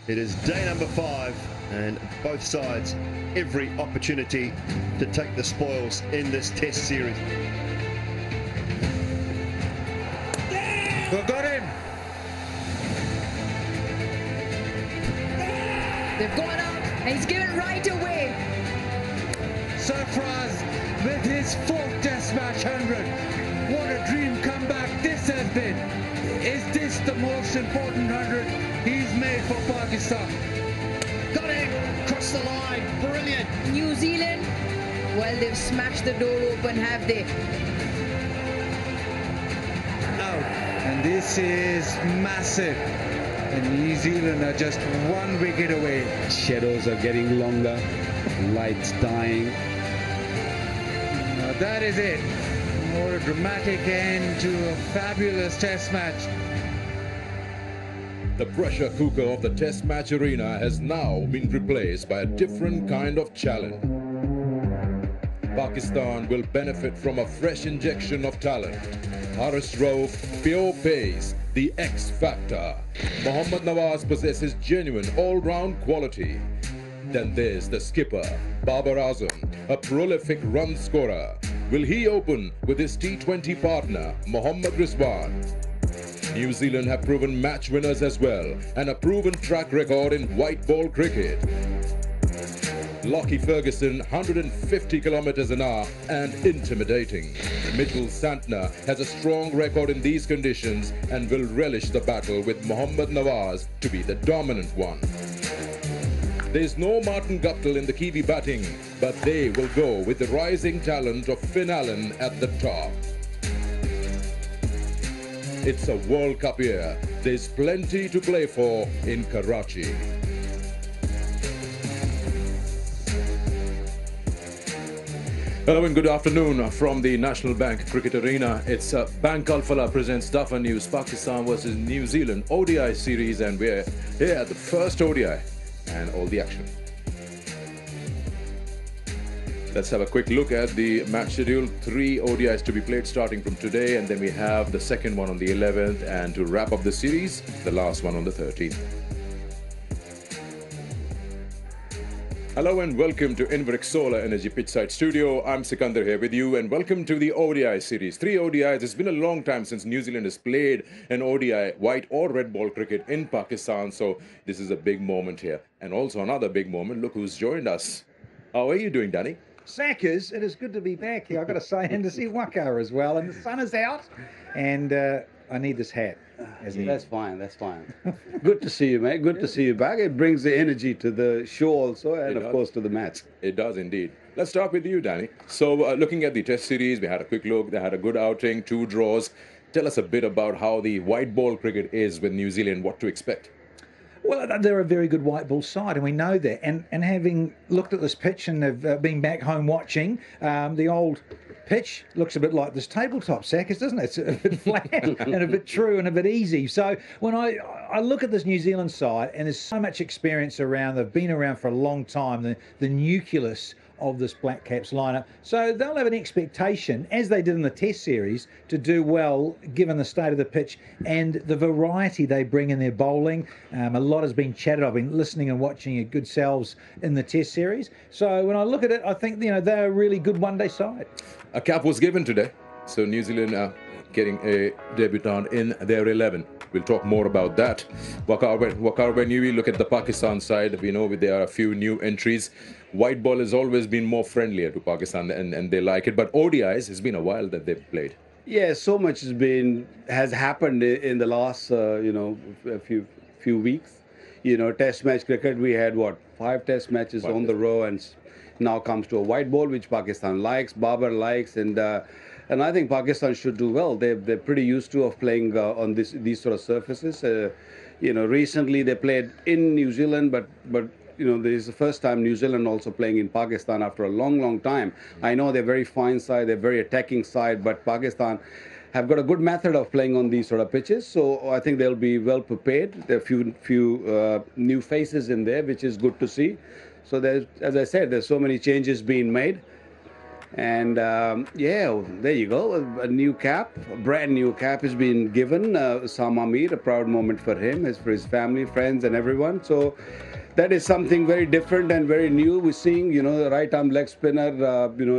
It is day number 5 and both sides every opportunity to take the spoils in this test series. We've got him. They've gone up and he's given right away. Surprise with his 4th Test match 100. What a dream comeback this has been. Is this the most important 100 he's made for Pakistan? Got him! Cross the line. Brilliant. New Zealand, well, they've smashed the door open, have they? Out. And this is massive. And New Zealand are just 1 wicket away. Shadows are getting longer, lights dying. Now that is it. What a dramatic end to a fabulous test match. The pressure cooker of the test match arena has now been replaced by a different kind of challenge. Pakistan will benefit from a fresh injection of talent. Haris Rauf, pure pace, the X factor. Mohammad Nawaz possesses genuine all-round quality. Then there's the skipper, Babar Azam, a prolific run scorer. Will he open with his T20 partner, Mohammad Rizwan? New Zealand have proven match winners as well, and a proven track record in white ball cricket. Lockie Ferguson, 150 kilometers an hour and intimidating. Mitchell Santner has a strong record in these conditions and will relish the battle with Mohammad Nawaz to be the dominant one. There's no Martin Guptill in the Kiwi batting, but they will go with the rising talent of Finn Allen at the top. It's a World Cup year. There's plenty to play for in Karachi. Hello and good afternoon from the National Bank Cricket Arena. It's Bank Alfala presents Duffer News, Pakistan versus New Zealand ODI series, and we're here at the first ODI and all the action. Let's have a quick look at the match schedule. 3 ODIs to be played starting from today, and then we have the second one on the 11th, and to wrap up the series, the last one on the 13th. Hello and welcome to Inveric Solar Energy Pitchside Studio. I'm Sikandar here with you, and welcome to the ODI series. 3 ODIs. It's been a long time since New Zealand has played an ODI, white or red ball cricket in Pakistan, so this is a big moment here. And also another big moment. Look who's joined us. How are you doing, Danny? Sackers, it is good to be back here, I've got to say, and to see Waka as well. And the sun is out, and I need this hat. That's fine, that's fine. Good to see you, mate. Good to see you back. It brings the energy to the show also, and of course to the match. It does indeed. Let's start with you, Danny. So looking at the test series, we had a quick look. They had a good outing, 2 draws. Tell us a bit about how the white ball cricket is with New Zealand, what to expect. Well, they're a very good white ball side, and we know that. And having looked at this pitch and have been back home watching, the old pitch looks a bit like this tabletop, Sackers, doesn't it? It's a bit flat and a bit true and a bit easy. So when I look at this New Zealand side, and there's so much experience around, they've been around for a long time, the nucleus of this Black Caps lineup. So they'll have an expectation, as they did in the Test series, to do well given the state of the pitch and the variety they bring in their bowling. A lot has been chatted. I've been listening and watching your good selves in the Test series. So when I look at it, I think they're a really good one-day side. A cap was given today, so New Zealand getting a debutant in their 11. We'll talk more about that. Wakar, when you look at the Pakistan side, we know there are a few new entries. White ball has always been more friendlier to Pakistan, and they like it. But ODIs, it's been a while that they've played. Yeah, so much has happened in the last a few weeks. Test match cricket, we had 5 test matches on the row, and now comes to a white ball, which Pakistan likes, Babar likes, and I think Pakistan should do well. They're pretty used to playing on these sort of surfaces. Recently they played in New Zealand, but this is the first time New Zealand also playing in Pakistan after a long time. I know they're very fine side, they're very attacking side, but Pakistan have got a good method of playing on these sort of pitches, so I think they'll be well prepared. There are few new faces in there, which is good to see. So as I said, there's so many changes being made. And yeah, there you go. A new cap, a brand new cap has been given. Sam Amir, a proud moment for him, for his family, friends, and everyone. So that is something very different and very new. We're seeing, the right arm leg spinner,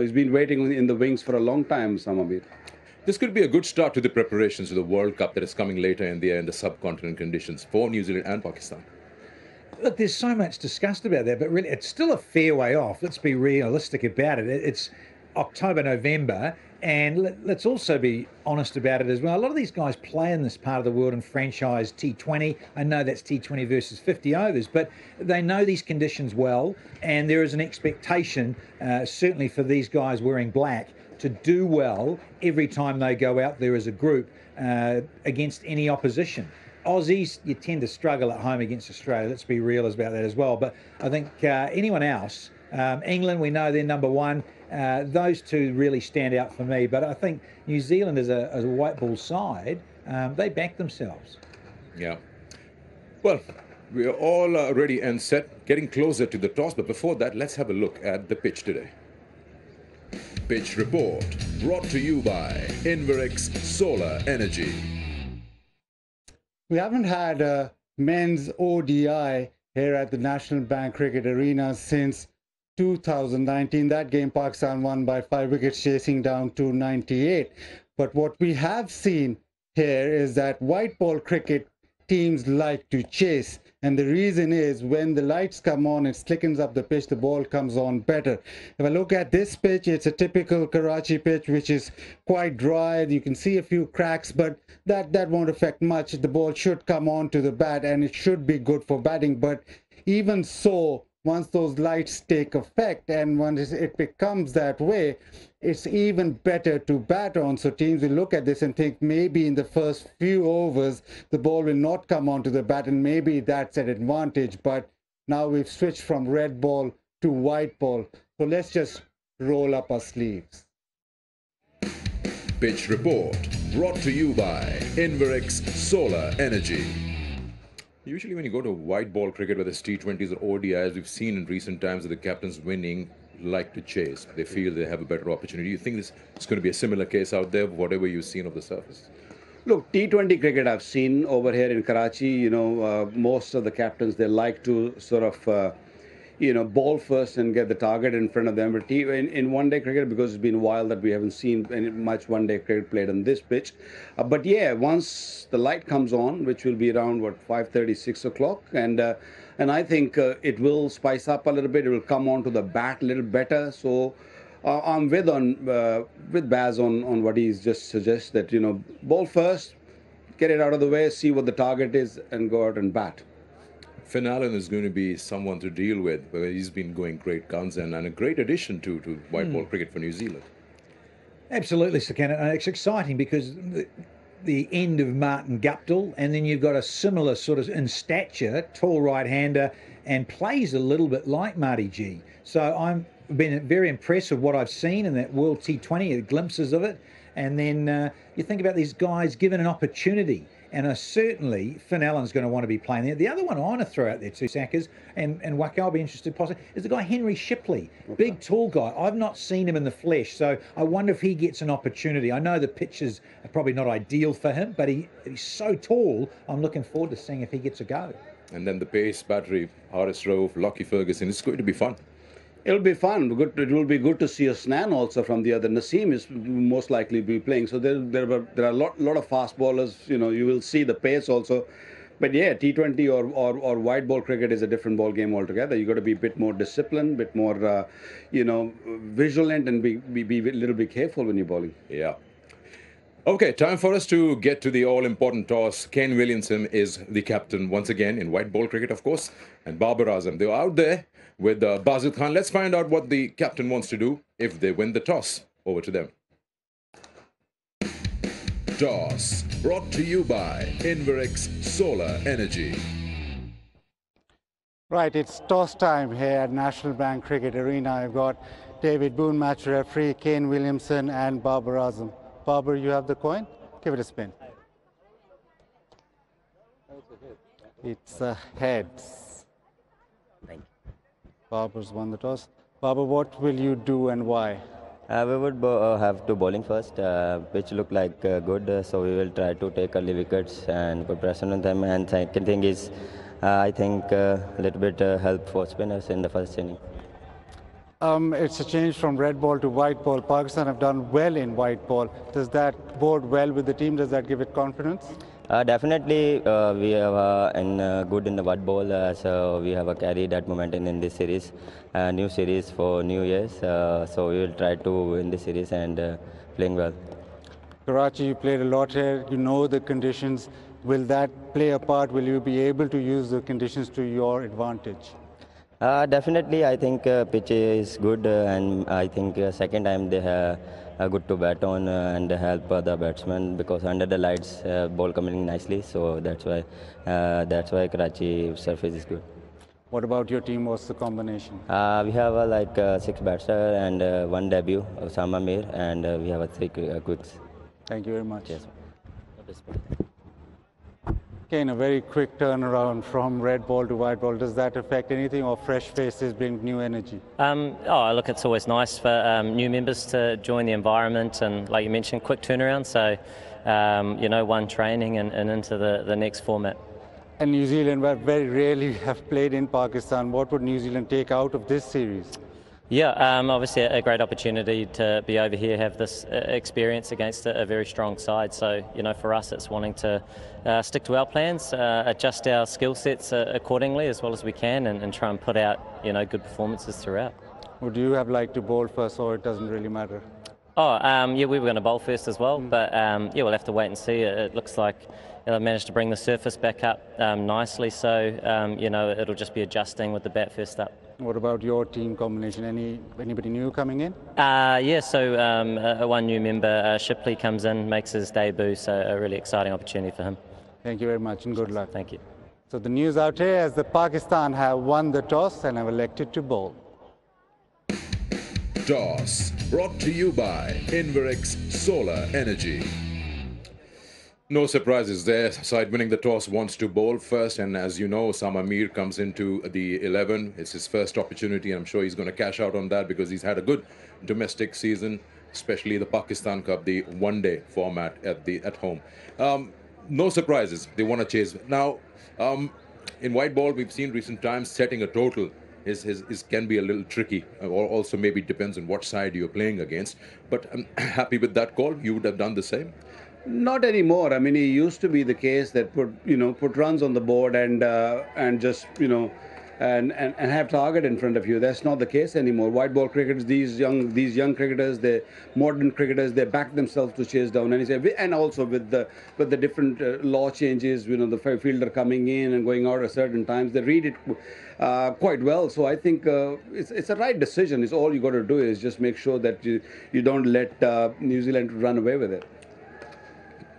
he's been waiting in the wings for a long time, Sam Amir. This could be a good start to the preparations to the World Cup that is coming later in the year in the subcontinent conditions for New Zealand and Pakistan. Look, there's so much discussed about that, but really, it's still a fair way off. Let's be realistic about it. It's October, November, and let's also be honest about it as well. A lot of these guys play in this part of the world in franchise T20. I know that's T20 versus 50 overs, but they know these conditions well, and there is an expectation, certainly for these guys wearing black, to do well every time they go out there as a group against any opposition. Aussies, you tend to struggle at home against Australia. Let's be real about that as well. But I think anyone else, England, we know they're number one. Those two really stand out for me. But I think New Zealand as a white ball side, they back themselves. Yeah. Well, we are all ready and set, getting closer to the toss. But before that, let's have a look at the pitch today. Pitch report brought to you by Inverix Solar Energy. We haven't had a men's ODI here at the National Bank Cricket Arena since 2019. That game Pakistan won by 5 wickets, chasing down 298. But what we have seen here is that white ball cricket teams like to chase, and the reason is when the lights come on, it slickens up the pitch, the ball comes on better. If I look at this pitch, it's a typical Karachi pitch, which is quite dry. You can see a few cracks, but that won't affect much. The ball should come on to the bat, and it should be good for batting. But even so, once those lights take effect and once it becomes that way, it's even better to bat on. So teams will look at this and think maybe in the first few overs the ball will not come onto the bat, and maybe that's an advantage. But now we've switched from red ball to white ball, so let's just roll up our sleeves. Pitch report brought to you by Inverix Solar Energy. Usually when you go to white ball cricket, whether it's T20s or ODIs, we've seen in recent times that the captains winning like to chase. They feel they have a better opportunity. Do you think this is going to be a similar case out there, whatever you've seen of the surface? Look, T20 cricket I've seen over here in Karachi, most of the captains, they like to sort of, ball first and get the target in front of them. But in one-day cricket, because it's been a while that we haven't seen any much one-day cricket played on this pitch. But yeah, once the light comes on, which will be around, 5:30, 6 o'clock, and I think it will spice up a little bit. It will come onto the bat a little better. So I'm with Baz on what he's just suggests, that, ball first, get it out of the way, see what the target is, and go out and bat. Finn Allen is going to be someone to deal with. He's been going great guns and a great addition to white ball cricket for New Zealand. Absolutely, Sakana. And it's exciting because the end of Martin Guptill, and then you've got a similar sort of in stature, tall right-hander, and plays a little bit like Marty G. So I've been very impressed with what I've seen in that World T20, glimpses of it. And then you think about these guys given an opportunity. And certainly Finn Allen's going to want to be playing there. The other one I want to throw out there too, Sackers, and Waka, I'll be interested possibly, is the guy Henry Shipley. Okay. Big, tall guy. I've not seen him in the flesh, so I wonder if he gets an opportunity. I know the pitches are probably not ideal for him, but he's so tall, I'm looking forward to seeing if he gets a go. And then the pace battery, Harris Rove, Lockie Ferguson, it's going to be fun. It'll be fun. It will be good to see a Snan also from the other. Naseem is most likely be playing. So there are a lot of fast bowlers. You will see the pace also. But yeah, T20 or white ball cricket is a different ball game altogether. You got to be a bit more disciplined, a bit more, vigilant, and be a little bit careful when you're bowling. Yeah. Okay, time for us to get to the all-important toss. Ken Williamson is the captain once again in white ball cricket, of course, and Babar Azam. They're out there with Bazid Khan. Let's find out what the captain wants to do if they win the toss. Over to them. Toss brought to you by Inverix Solar Energy. Right, it's toss time here at National Bank Cricket Arena. I've got David Boone, match referee, Kane Williamson, and Babar Azam. Babar, you have the coin? Give it a spin. It's heads. Thank you. Babar's won the toss. Babar, what will you do and why? We would have to bowling first, which look like good, so we will try to take early wickets and put pressure on them. And second thing is, I think a little bit help for spinners in the first inning. It's a change from red ball to white ball. Pakistan have done well in white ball. Does that bode well with the team? Does that give it confidence? Definitely, we have good in the white ball, so we have carried that momentum in this series, new series for New Year's. So we will try to win this series and playing well. Karachi, you played a lot here. You know the conditions. Will that play a part? Will you be able to use the conditions to your advantage? Definitely, I think pitch is good, and I think second time they have good to bat on and help the batsmen, because under the lights ball coming nicely, so that's why Karachi surface is good. What about your team? What's the combination? We have like 6 batsmen and 1 debut, Osama Mir, and we have 3 quicks. Thank you very much. Yes. Again, a very quick turnaround from red ball to white ball. Does that affect anything, or fresh faces bring new energy? Look, it's always nice for new members to join the environment, and like you mentioned, quick turnaround. So, one training and into the next format. And New Zealand, very rarely have played in Pakistan. What would New Zealand take out of this series? Yeah, obviously a great opportunity to be over here, have this experience against a very strong side. So, for us, it's wanting to stick to our plans, adjust our skill sets accordingly as well as we can, and try and put out, good performances throughout. Would you have liked to bowl first, or it doesn't really matter? We were going to bowl first as well, but we'll have to wait and see. It looks like they've managed to bring the surface back up nicely, so it'll just be adjusting with the bat first up. What about your team combination? Anybody new coming in? One new member, Shipley, comes in, makes his debut, so a really exciting opportunity for him. Thank you very much and good luck. Thank you. So the news out here is that Pakistan have won the toss and have elected to bowl. Toss brought to you by Inverix Solar Energy. No surprises there. Side winning the toss wants to bowl first, and as you know, Osama Mir comes into the 11. It's his first opportunity, and I'm sure he's going to cash out on that because he's had a good domestic season, especially the Pakistan Cup, the one-day format at home. No surprises. They want to chase. Now, in white ball, we've seen recent times setting a total can be a little tricky, or also maybe depends on what side you're playing against. But I'm happy with that call. You would have done the same. Not anymore. I mean, it used to be the case that put runs on the board and just and have target in front of you. That's not the case anymore. White ball cricketers, these young cricketers, the modern cricketers, they back themselves to chase down. And also with the different law changes, the fielder coming in and going out at certain times, they read it quite well. So I think it's a right decision. It's all you got to do is just make sure that you don't let New Zealand run away with it.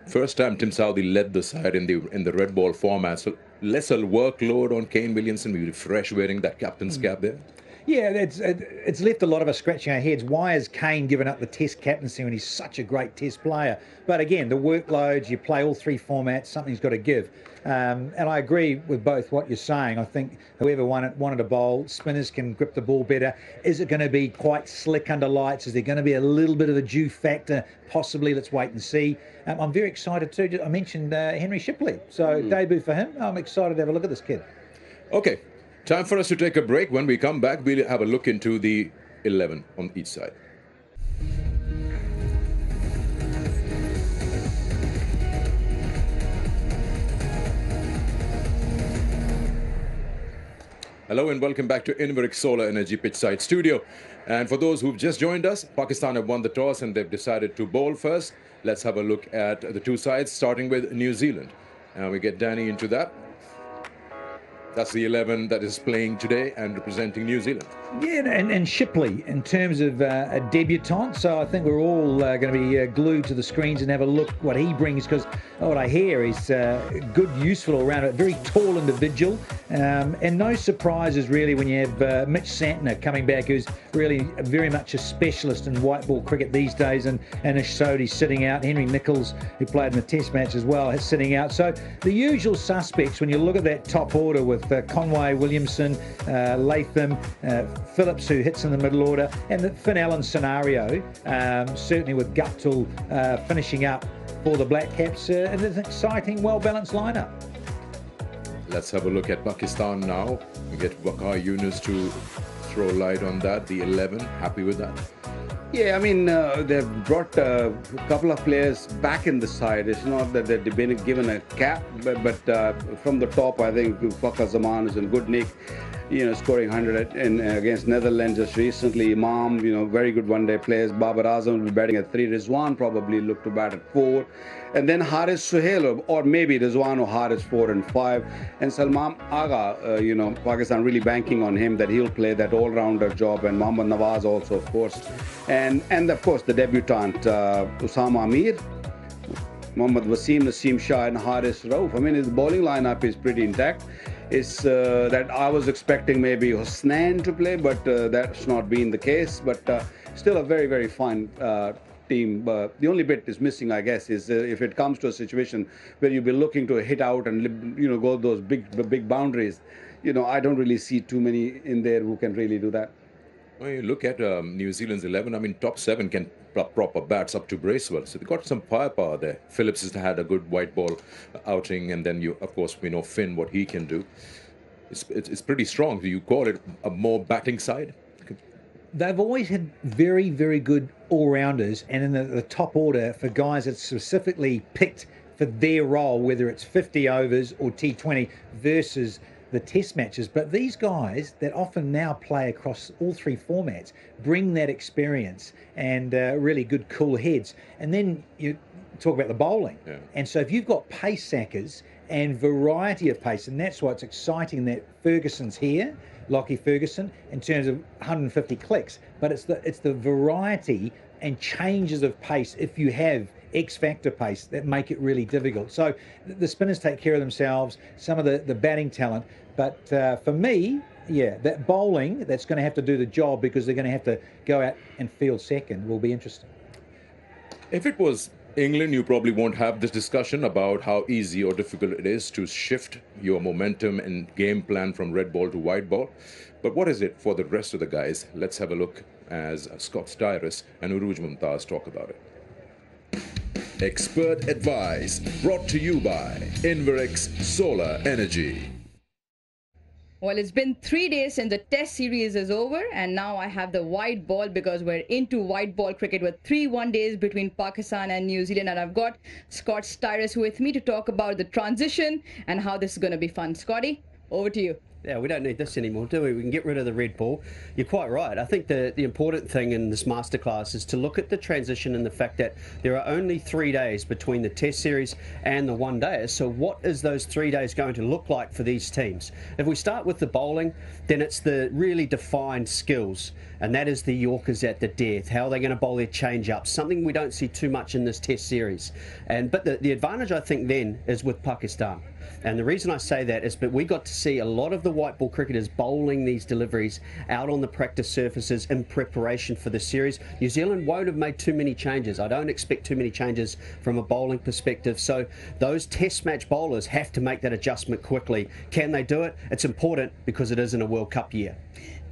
First time Tim Southee led the side in the red ball format, so lesser workload on Kane Williamson. Maybe fresh wearing that captain's cap there. Yeah, it's left a lot of us scratching our heads. Why has Kane given up the Test captaincy when he's such a great Test player? But again, the workloads, you play all 3 formats, something's got to give. And I agree with both what you're saying. I think whoever wanted to bowl, spinners can grip the ball better. Is it going to be quite slick under lights? Is there going to be a little bit of a dew factor? Possibly. Let's wait and see. I'm very excited too. I mentioned Henry Shipley. So debut for him. I'm excited to have a look at this kid. Okay. Time for us to take a break. When we come back, we'll have a look into the 11 on each side. Hello and welcome back to Inverix Solar Energy Pitchside Studio. And for those who've just joined us, Pakistan have won the toss and they've decided to bowl first. Let's have a look at the 2 sides, starting with New Zealand. And we get Danny into that. That's the 11 that is playing today and representing New Zealand. Yeah, and Shipley in terms of a debutant. So I think we're all going to be glued to the screens and have a look what he brings, because what I hear is good, useful all around. A very tall individual, and no surprises really when you have Mitch Santner coming back, who's really very much a specialist in white ball cricket these days, and Anish Sodhi's sitting out. Henry Nicholls, who played in the Test match as well, is sitting out. So the usual suspects when you look at that top order with with Conway, Williamson, Latham, Phillips, who hits in the middle order, and the Finn Allen scenario, certainly with Guptill finishing up for the Black Caps. It is an exciting, well-balanced lineup. Let's have a look at Pakistan now. We get Waqar Yunus to throw light on that. The 11, happy with that? Yeah, I mean, they've brought a couple of players back in the side. It's not that they've been given a cap, but from the top, I think Fakhar Zaman is in good nick. Scoring 100 against Netherlands just recently. Imam, very good one-day players. Babar Azam will be batting at 3. Rizwan probably look to bat at 4. And then Haris Suhail, or maybe Rizwan or Haris 4 and 5. And Salman Agha, Pakistan really banking on him that he'll play that all-rounder job. And Mohammad Nawaz also, of course. And of course, the debutant, Usama Amir, Mohammad Wasim, Naseem Shah, and Haris Rauf. I mean, his bowling lineup is pretty intact. It's that I was expecting maybe Hosnain to play, but that's not been the case. But still a very, very fine team. The only bit is missing, I guess, is if it comes to a situation where you'll be looking to hit out and go those big boundaries. I don't really see too many in there who can really do that. When you look at New Zealand's 11, I mean, top 7 can proper bats up to Bracewell. So they've got some firepower there. Phillips has had a good white ball outing, and then of course, we know Finn, what he can do. It's pretty strong. Do you call it a more batting side? They've always had very, very good all-rounders, and in the top order for guys that's specifically picked for their role, whether it's 50 overs or T20 versus the test matches. But these guys that often now play across all 3 formats bring that experience and really good cool heads. And then you talk about the bowling. Yeah. And so if you've got pace sackers and variety of pace, and that's what's exciting that Ferguson's here, Lockie Ferguson, in terms of 150 clicks. But it's the variety and changes of pace if you have X-factor pace that make it really difficult. So the spinners take care of themselves, some of the batting talent. But for me, yeah, that bowling that's going to have to do the job because they're going to have to go out and field second will be interesting. If it was England, you probably won't have this discussion about how easy or difficult it is to shift your momentum and game plan from red ball to white ball. But what is it for the rest of the guys? Let's have a look as Scott Styris and Uruj Mumtaz talk about it. Expert advice brought to you by Inverex Solar Energy. Well, it's been 3 days since the test series is over, and now I have the white ball because we're into white ball cricket with 3 one-days between Pakistan and New Zealand. And I've got Scott Styris with me to talk about the transition and how this is going to be fun. Scotty, over to you. Yeah, we don't need this anymore, do we? We can get rid of the red ball. You're quite right. I think the important thing in this masterclass is to look at the transition and the fact that there are only 3 days between the test series and the one-day. So what is those 3 days going to look like for these teams? If we start with the bowling, then it's the really defined skills, and that is the Yorkers at the death. How are they going to bowl their change-ups? Something we don't see too much in this test series. But the advantage, I think, then is with Pakistan. And the reason I say that is that we got to see a lot of the white ball cricketers bowling these deliveries out on the practice surfaces in preparation for the series. New Zealand won't have made too many changes. I don't expect too many changes from a bowling perspective. So those test match bowlers have to make that adjustment quickly. Can they do it? It's important because it isn't a World Cup year.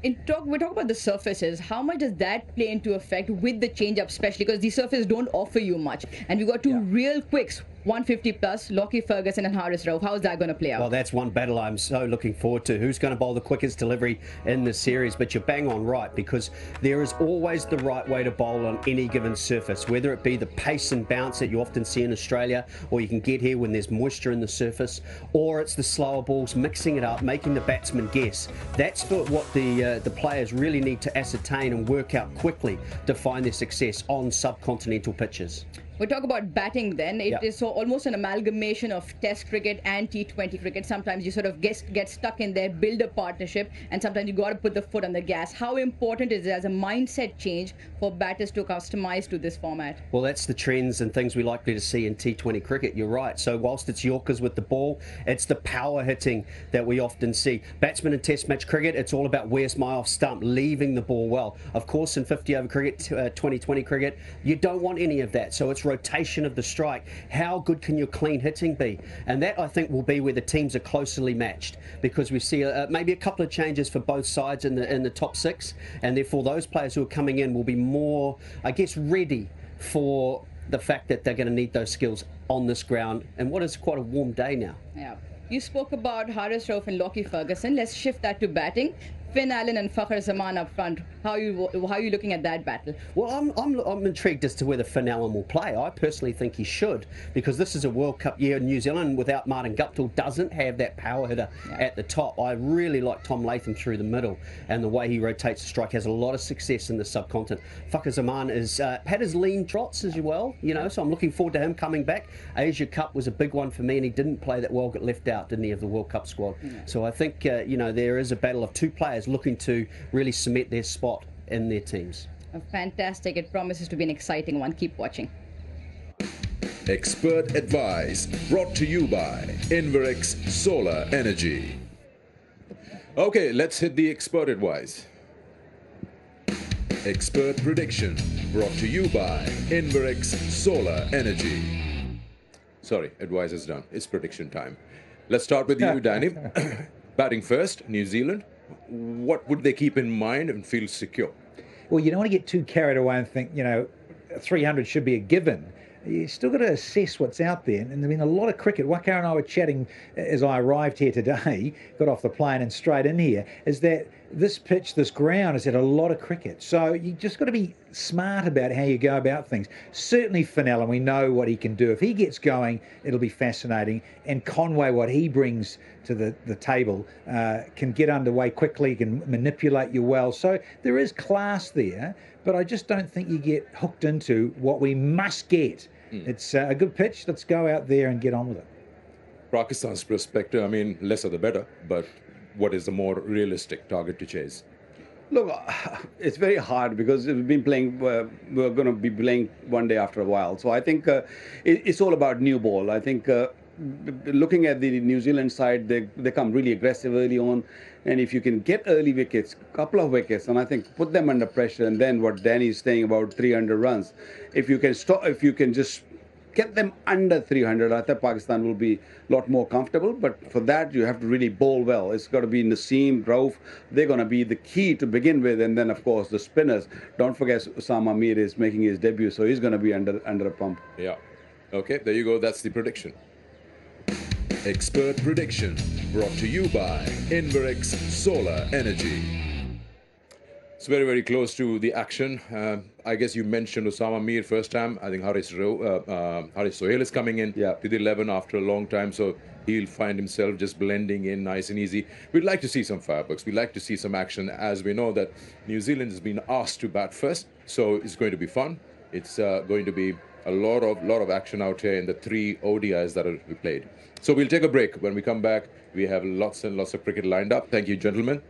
We talk about the surfaces. How much does that play into effect with the change-up, especially because these surfaces don't offer you much? And we've got 2 real quicks, 150 plus, Lockie Ferguson and Haris Rauf. How is that going to play out? Well, that's one battle I'm so looking forward to. Who's going to bowl the quickest delivery in this series? But you're bang on right, because there is always the right way to bowl on any given surface, whether it be the pace and bounce that you often see in Australia, or you can get here when there's moisture in the surface, or it's the slower balls, mixing it up, making the batsman guess. That's for what the players really need to ascertain and work out quickly to find their success on subcontinental pitches. We talk about batting then. It is so almost an amalgamation of Test cricket and T20 cricket. Sometimes you sort of get stuck in there, build a partnership, and sometimes you got to put the foot on the gas. How important is it as a mindset change for batters to customize to this format? Well, that's the trends and things we're likely to see in T20 cricket. You're right. So whilst it's Yorkers with the ball, it's the power hitting that we often see. Batsmen in Test match cricket, it's all about where's my off stump, leaving the ball well. Of course, in 50 over cricket, 2020 cricket, you don't want any of that. So it's this rotation of the strike, how good can your clean hitting be? And that, I think, will be where the teams are closely matched, because we see maybe a couple of changes for both sides in the top 6, and therefore those players who are coming in will be more, I guess, ready for the fact that they're going to need those skills on this ground, and what is quite a warm day now. Yeah. You spoke about Haris Rauf and Lockie Ferguson. Let's shift that to batting. Finn Allen and Fakhar Zaman up front. How are you looking at that battle? Well, I'm intrigued as to whether Finn Allen will play. I personally think he should, because this is a World Cup year. New Zealand without Martin Guptill doesn't have that power hitter at the top. I really like Tom Latham through the middle, and the way he rotates the strike has a lot of success in the subcontinent. Fakhar Zaman has had his lean trots as well, you know, so I'm looking forward to him coming back. Asia Cup was a big one for me, and he didn't play that well, got left out, didn't he, of the World Cup squad. So I think, you know, there is a battle of two players looking to really cement their spot in their teams. Fantastic. It promises to be an exciting one. Keep watching. Expert advice brought to you by Inverex Solar Energy. Okay, let's hit the expert advice. Expert prediction brought to you by Inverex Solar Energy. Sorry, advice is done. It's prediction time. Let's start with you, Danny. Batting first, New Zealand. What would they keep in mind and feel secure? Well, you don't want to get too carried away and think, you know, 300 should be a given. You still got to assess what's out there. And there's been a lot of cricket. Wakar and I were chatting as I arrived here today, got off the plane and straight in here, is that this pitch, this ground has had a lot of cricket. So you just got to be smart about how you go about things. Certainly Finn Allen, we know what he can do. If he gets going, it'll be fascinating. And Conway, what he brings to the table, can get underway quickly, can manipulate you well. So there is class there, but I just don't think you get hooked into what we must get. It's a good pitch. Let's go out there and get on with it. Pakistan's perspective, I mean, lesser the better, but what is the more realistic target to chase? Look, it's very hard because we've been playing, we're going to be playing one day after a while. So I think it's all about new ball. I think looking at the New Zealand side, they come really aggressive early on. And if you can get early wickets, couple of wickets, and I think put them under pressure, and then what Danny's saying about 300 runs, if you can stop, if you can just get them under 300, I think Pakistan will be a lot more comfortable. But for that, you have to really bowl well. It's got to be Naseem, Rauf. They're going to be the key to begin with. And then, of course, the spinners. Don't forget Osama Mir is making his debut, so he's going to be under a pump. Yeah. Okay, there you go. That's the prediction. Expert prediction brought to you by Inverex Solar Energy. It's very, very close to the action. I guess you mentioned Osama Mir first time. I think Haris Sohail is coming in to the 11 after a long time, so he'll find himself just blending in nice and easy. We'd like to see some fireworks. We'd like to see some action, as we know that New Zealand has been asked to bat first, so it's going to be fun. It's going to be a lot of action out here in the 3 ODIs that will be played. So we'll take a break. When we come back, we have lots and lots of cricket lined up. Thank you, gentlemen.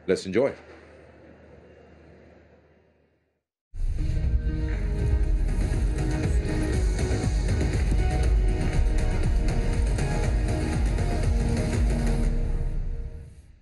Let's enjoy.